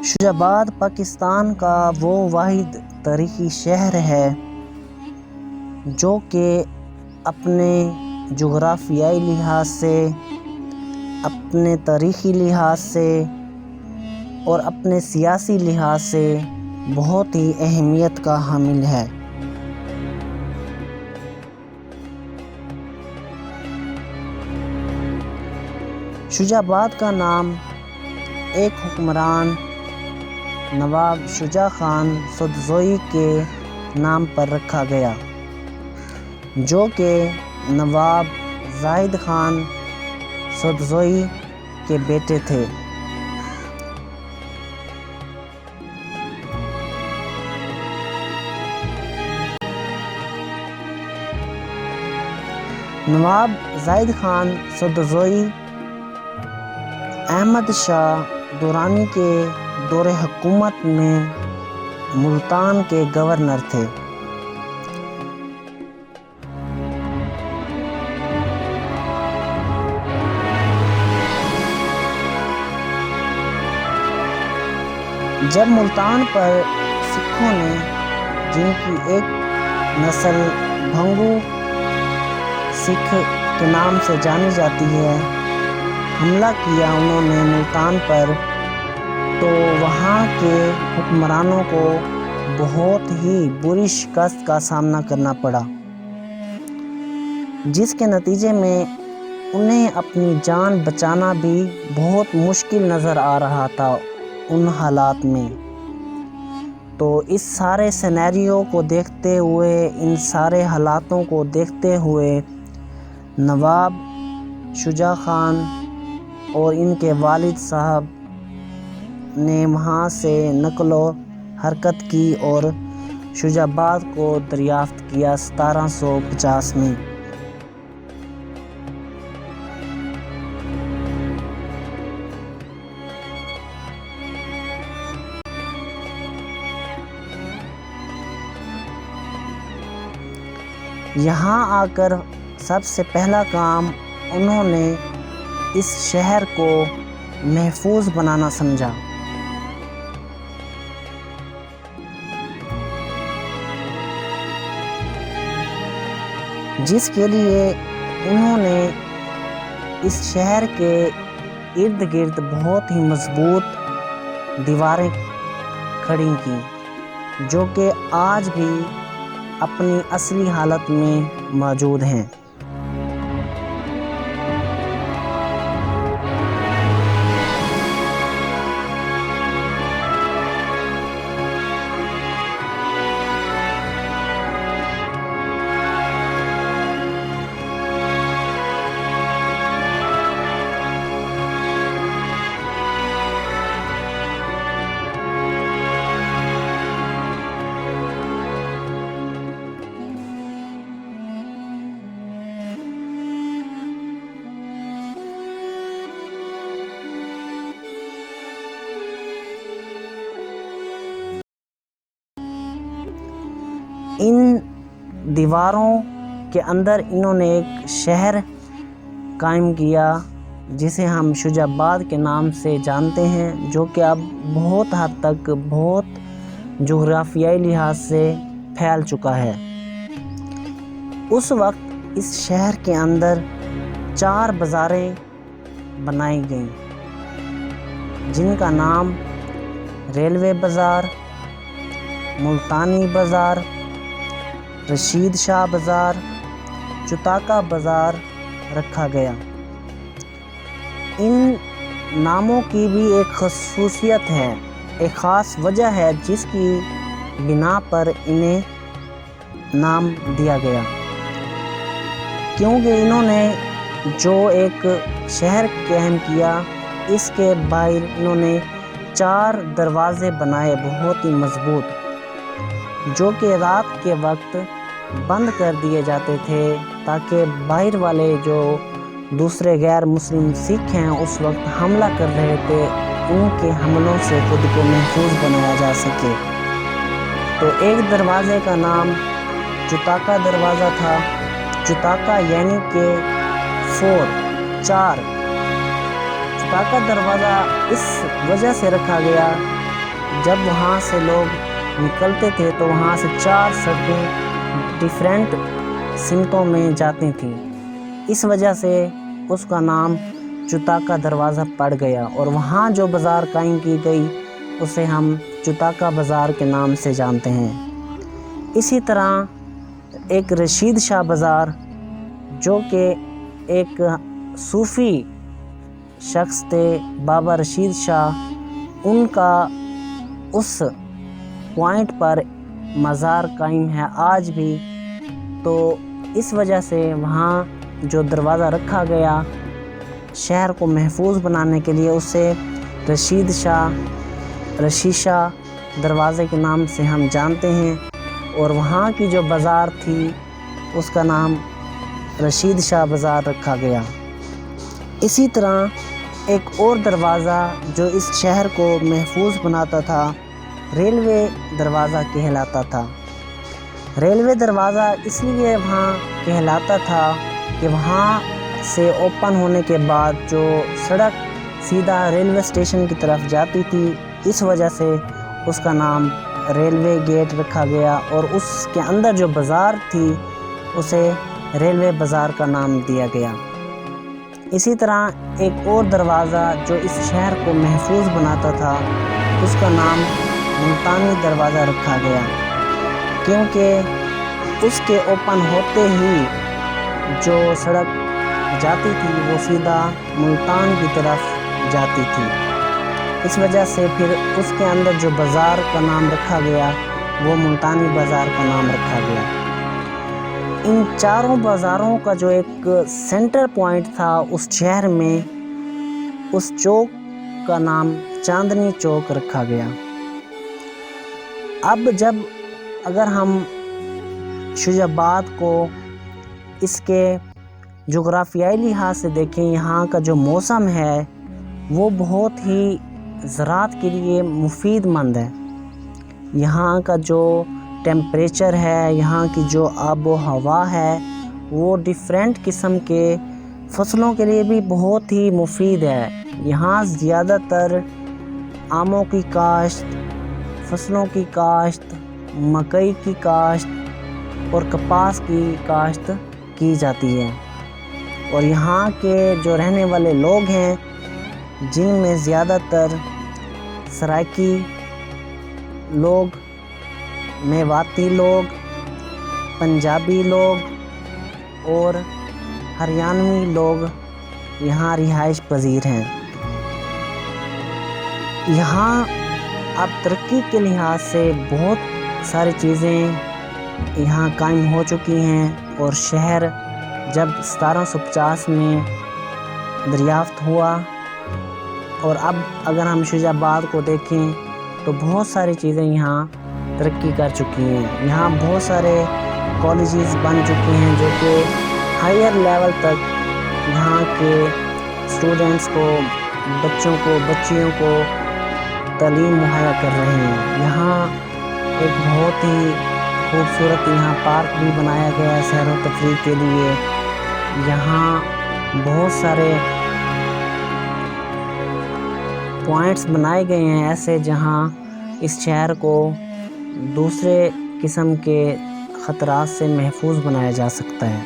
شجاباد پاکستان کا وہ واحد تاریخی شہر ہے جو کہ اپنے جغرافیائی لحاظ سے، اپنے تاریخی لحاظ سے اور اپنے سیاسی لحاظ سے بہت ہی اہمیت کا حامل ہے۔ شجاباد کا نام ایک حکمران نواب شجاع خان سدوزئی کے نام پر رکھا گیا، جو کہ نواب زاہد خان سدوزئی کے بیٹے تھے۔ نواب زاہد خان سدوزئی احمد شاہ درانی کے دور حکومت میں ملتان کے گورنر تھے۔ جب ملتان پر سکھوں نے، جن کی ایک نسل بھنگو سکھ کے نام سے جانی جاتی ہے، حملہ کیا انہوں نے ملتان پر، تو وہاں کے حکمرانوں کو بہت ہی بری شکست کا سامنا کرنا پڑا، جس کے نتیجے میں انہیں اپنی جان بچانا بھی بہت مشکل نظر آ رہا تھا ان حالات میں۔ تو اس سارے سینیریو کو دیکھتے ہوئے، ان سارے حالاتوں کو دیکھتے ہوئے نواب شجاع خان اور ان کے والد صاحب نے وہاں سے نقل و حرکت کی اور شجاباد کو دریافت کیا 1750 میں۔ یہاں آ کر سب سے پہلا کام انہوں نے اس شہر کو محفوظ بنانا سمجھا۔ جس کے لیے انہوں نے اس شہر کے ارد گرد بہت ہی مضبوط دیواریں کھڑی کی، جو کہ آج بھی اپنی اصلی حالت میں موجود ہیں۔ ان دیواروں کے اندر انہوں نے ایک شہر قائم کیا جسے ہم شجاباد کے نام سے جانتے ہیں، جو کہ اب بہت حد تک بہت جغرافیائی لحاظ سے پھیل چکا ہے۔ اس وقت اس شہر کے اندر 4 بازاریں بنائی گئیں، جن کا نام ریلوے بازار، ملتانی بازار، رشید شاہ بازار، چتاکا بازار رکھا گیا۔ ان ناموں کی بھی ایک خصوصیت ہے، ایک خاص وجہ ہے جس کی بنا پر انہیں نام دیا گیا، کیونکہ انہوں نے جو ایک شہر قائم کیا، اس کے باہر انہوں نے 4 دروازے بنائے بہت ہی مضبوط، جو کہ رات کے وقت بند کر دیے جاتے تھے، تاکہ باہر والے جو دوسرے غیر مسلم سکھ ہیں اس وقت حملہ کر رہے تھے، ان کے حملوں سے خود کو محفوظ بنایا جا سکے۔ تو ایک دروازے کا نام چتاکا دروازہ تھا، چتاکا یعنی کہ 4۔ چتاکا دروازہ اس وجہ سے رکھا گیا جب وہاں سے لوگ نکلتے تھے تو وہاں سے 4 سڑکیں ڈیفرنٹ سمتوں میں جاتی تھیں، اس وجہ سے اس کا نام چوتاکا دروازہ پڑ گیا، اور وہاں جو بازار قائم کی گئی اسے ہم چوتاکا بازار کے نام سے جانتے ہیں۔ اسی طرح ایک رشید شاہ بازار، جو کہ ایک صوفی شخص تھے بابا رشید شاہ، ان کا اس پوائنٹ پر مزار قائم ہے آج بھی، تو اس وجہ سے وہاں جو دروازہ رکھا گیا شہر کو محفوظ بنانے کے لیے، اسے رشید شاہ دروازے کے نام سے ہم جانتے ہیں، اور وہاں کی جو بازار تھی اس کا نام رشید شاہ بازار رکھا گیا۔ اسی طرح ایک اور دروازہ جو اس شہر کو محفوظ بناتا تھا، ریلوے دروازہ کہلاتا تھا۔ ریلوے دروازہ اس لیے وہاں کہلاتا تھا کہ وہاں سے اوپن ہونے کے بعد جو سڑک سیدھا ریلوے اسٹیشن کی طرف جاتی تھی، اس وجہ سے اس کا نام ریلوے گیٹ رکھا گیا، اور اس کے اندر جو بازار تھی اسے ریلوے بازار کا نام دیا گیا۔ اسی طرح ایک اور دروازہ جو اس شہر کو محفوظ بناتا تھا، اس کا نام ملتانی دروازہ رکھا گیا، کیونکہ اس کے اوپن ہوتے ہی جو سڑک جاتی تھی وہ سیدھا ملتان کی طرف جاتی تھی، اس وجہ سے پھر اس کے اندر جو بازار کا نام رکھا گیا وہ ملتانی بازار کا نام رکھا گیا۔ ان چاروں بازاروں کا جو ایک سینٹر پوائنٹ تھا اس شہر میں، اس چوک کا نام چاندنی چوک رکھا گیا۔ اب اگر ہم شجاع آباد کو اس کے جغرافیائی لحاظ سے دیکھیں، یہاں کا جو موسم ہے وہ بہت ہی زراعت کے لیے مفید مند ہے۔ یہاں کا جو ٹیمپریچر ہے، یہاں کی جو آب و ہوا ہے، وہ ڈیفرنٹ قسم کے فصلوں کے لیے بھی بہت ہی مفید ہے۔ یہاں زیادہ تر آموں کی کاشت، فصلوں کی کاشت، مکئی کی کاشت اور کپاس کی کاشت کی جاتی ہے، اور یہاں کے جو رہنے والے لوگ ہیں جن میں زیادہ تر سرائکی لوگ، میواتی لوگ، پنجابی لوگ اور ہریانوی لوگ یہاں رہائش پذیر ہیں۔ یہاں اب ترقی کے لحاظ سے بہت ساری چیزیں یہاں قائم ہو چکی ہیں، اور شہر جب 1750 میں دریافت ہوا، اور اب اگر ہم شجاع آباد کو دیکھیں تو بہت ساری چیزیں یہاں ترقی کر چکی ہیں۔ یہاں بہت سارے کالجز بن چکے ہیں جو کہ ہائر لیول تک یہاں کے اسٹوڈنٹس کو، بچیوں کو تعلیم مہیا کر رہے ہیں۔ یہاں ایک بہت ہی خوبصورت یہاں پارک بھی بنایا گیا ہے سیر و تفریح کے لیے۔ یہاں بہت سارے پوائنٹس بنائے گئے ہیں ایسے جہاں اس شہر کو دوسرے قسم کے خطرات سے محفوظ بنایا جا سکتا ہے۔